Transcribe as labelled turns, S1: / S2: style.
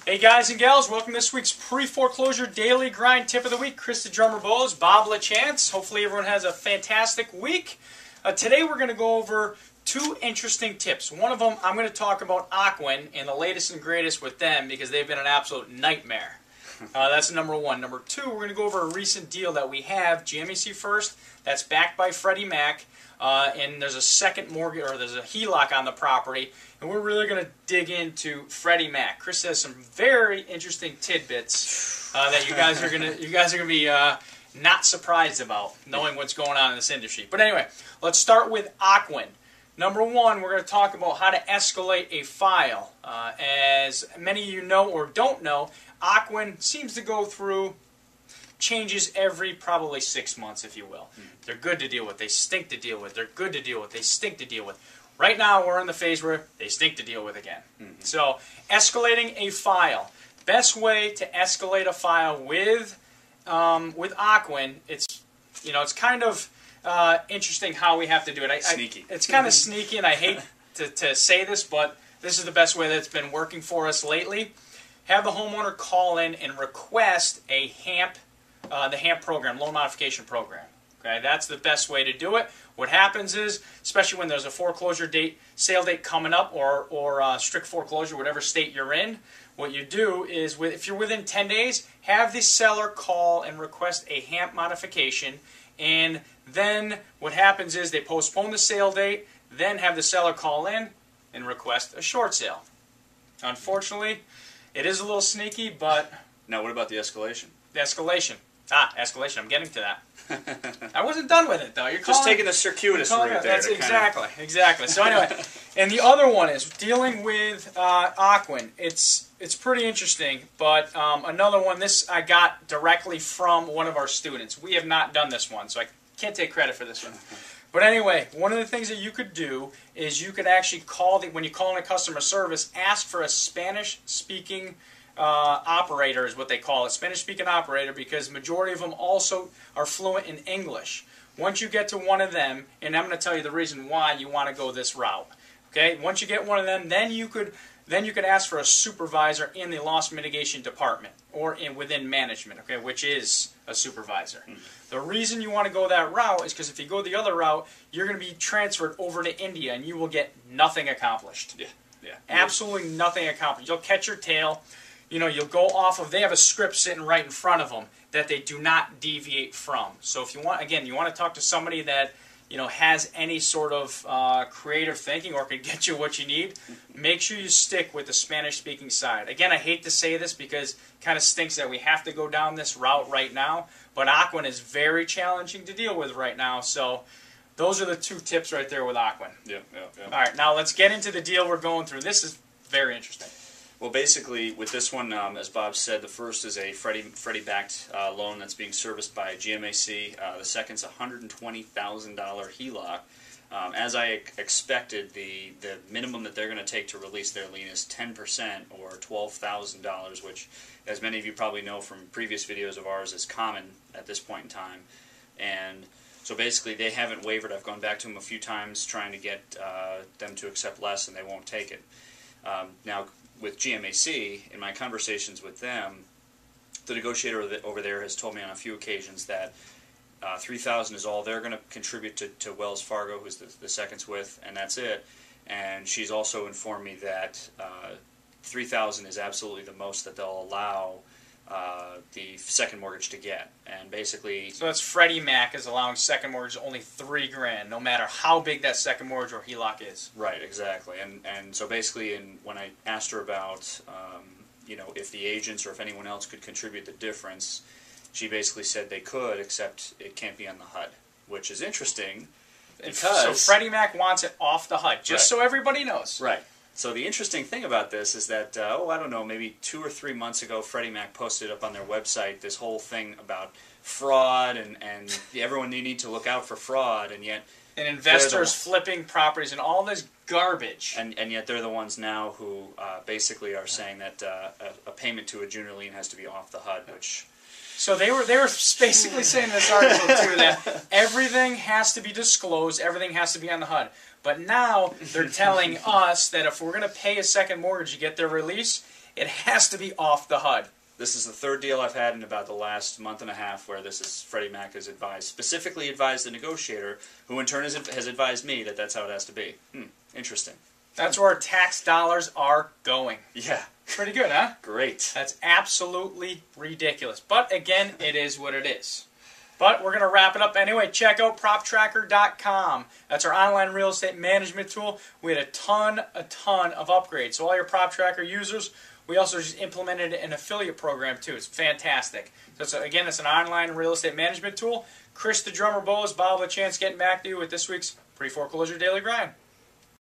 S1: Hey guys and gals, welcome to this week's Pre-Foreclosure Daily Grind Tip of the Week. Chris the Drummer Bowes, Bob LaChance. Hopefully everyone has a fantastic week. Today we're going to go over two interesting tips. One of them, I'm going to talk about Ocwen and the latest and greatest with them because they've been an absolute nightmare. That's number one. Number two, we're going to go over a recent deal that we have, GMAC first, that's backed by Freddie Mac, and there's a second mortgage, or there's a HELOC on the property, and we're really going to dig into Freddie Mac. Chris has some very interesting tidbits that you guys are going to be not surprised about, knowing what's going on in this industry. But anyway, let's start with Ocwen. Number one, we're going to talk about how to escalate a file. As many of you know or don't know, Ocwen seems to go through changes every probably 6 months, if you will. They're good to deal with. They stink to deal with. They're good to deal with. They stink to deal with. Right now, we're in the phase where they stink to deal with again. So, escalating a file. Best way to escalate a file with Ocwen, it's kind of interesting how we have to do it.
S2: Sneaky.
S1: It's kind of sneaky, and I hate to say this, but this is the best way that's been working for us lately. Have the homeowner call in and request a HAMP, the HAMP program, loan modification program. Okay, that's the best way to do it. What happens is, especially when there's a foreclosure date, sale date coming up, or strict foreclosure, whatever state you're in, what you do is, if you're within 10 days, have the seller call and request a HAMP modification, and then what happens is they postpone the sale date, then have the seller call in and request a short sale. Unfortunately, it is a little sneaky, but...
S2: Now, what about the escalation?
S1: The escalation. Escalation. I'm getting to that. I wasn't done with it, though. You're
S2: just taking the circuitous route there.
S1: That's exactly. So anyway, and the other one is dealing with Ocwen. It's pretty interesting, but another one, this I got directly from one of our students. We have not done this one, so I can't take credit for this one. But anyway, one of the things that you could do is you could actually call, when you call in a customer service, ask for a Spanish-speaking operator is what they call it, Spanish-speaking operator, because majority of them also are fluent in English. Once you get to one of them, and I'm going to tell you the reason why you want to go this route. Okay, once you get one of them, then you could ask for a supervisor in the loss mitigation department or within management, okay, which is a supervisor. The reason you want to go that route is because if you go the other route, you're going to be transferred over to India and you will get nothing accomplished.
S2: Yeah.
S1: Absolutely nothing accomplished. You'll catch your tail. You'll go off of, they have a script sitting right in front of them that they do not deviate from. So if you want, again, you want to talk to somebody that, has any sort of creative thinking or can get you what you need, make sure you stick with the Spanish-speaking side. Again, I hate to say this because it kind of stinks that we have to go down this route right now, but Ocwen is very challenging to deal with right now, so those are the two tips right there with Ocwen.
S2: Yeah.
S1: All right, now let's get into the deal we're going through. This is very interesting.
S2: Well, basically, with this one, as Bob said, the first is a Freddie-backed loan that's being serviced by GMAC. The second's a $120,000 HELOC. As I expected, the minimum that they're going to take to release their lien is 10%, or $12,000, which, as many of you probably know from previous videos of ours, is common at this point in time. And so basically, they haven't wavered. I've gone back to them a few times trying to get them to accept less, and they won't take it. Now, with GMAC, in my conversations with them, the negotiator over there has told me on a few occasions that $3,000 is all they're going to contribute to Wells Fargo, who's the second's with, and that's it. And she's also informed me that $3,000 is absolutely the most that they'll allow the second mortgage to get. And basically,
S1: so that's Freddie Mac is allowing second mortgage only $3,000, no matter how big that second mortgage or HELOC is.
S2: Right, exactly. And so basically, when I asked her about if the agents or if anyone else could contribute the difference, she basically said they could, except it can't be on the HUD, which is interesting.
S1: So Freddie Mac wants it off the HUD, just so everybody knows.
S2: Right. So the interesting thing about this is that, I don't know, maybe 2 or 3 months ago, Freddie Mac posted up on their website this whole thing about fraud and everyone need to look out for fraud, and yet...
S1: And investors flipping properties and all this garbage.
S2: And yet they're the ones now who basically are saying that a payment to a junior lien has to be off the HUD, which...
S1: So they were basically saying in this article too that everything has to be disclosed, everything has to be on the HUD. But now they're telling us that if we're going to pay a second mortgage to get their release, it has to be off the HUD.
S2: This is the third deal I've had in about the last month and a half where this is Freddie Mac has specifically advised the negotiator, who in turn has advised me that that's how it has to be. Interesting.
S1: That's where our tax dollars are going.
S2: Yeah.
S1: Pretty good, huh?
S2: Great.
S1: That's absolutely ridiculous. But again, it is what it is. But we're going to wrap it up anyway. Check out PropTracker.com. That's our online real estate management tool. We had a ton of upgrades. So all your PropTracker users, we also just implemented an affiliate program too. It's fantastic. So again, it's an online real estate management tool. Chris the Drummer Bowles, Bob LaChance getting back to you with this week's Pre-Foreclosure Daily Grind.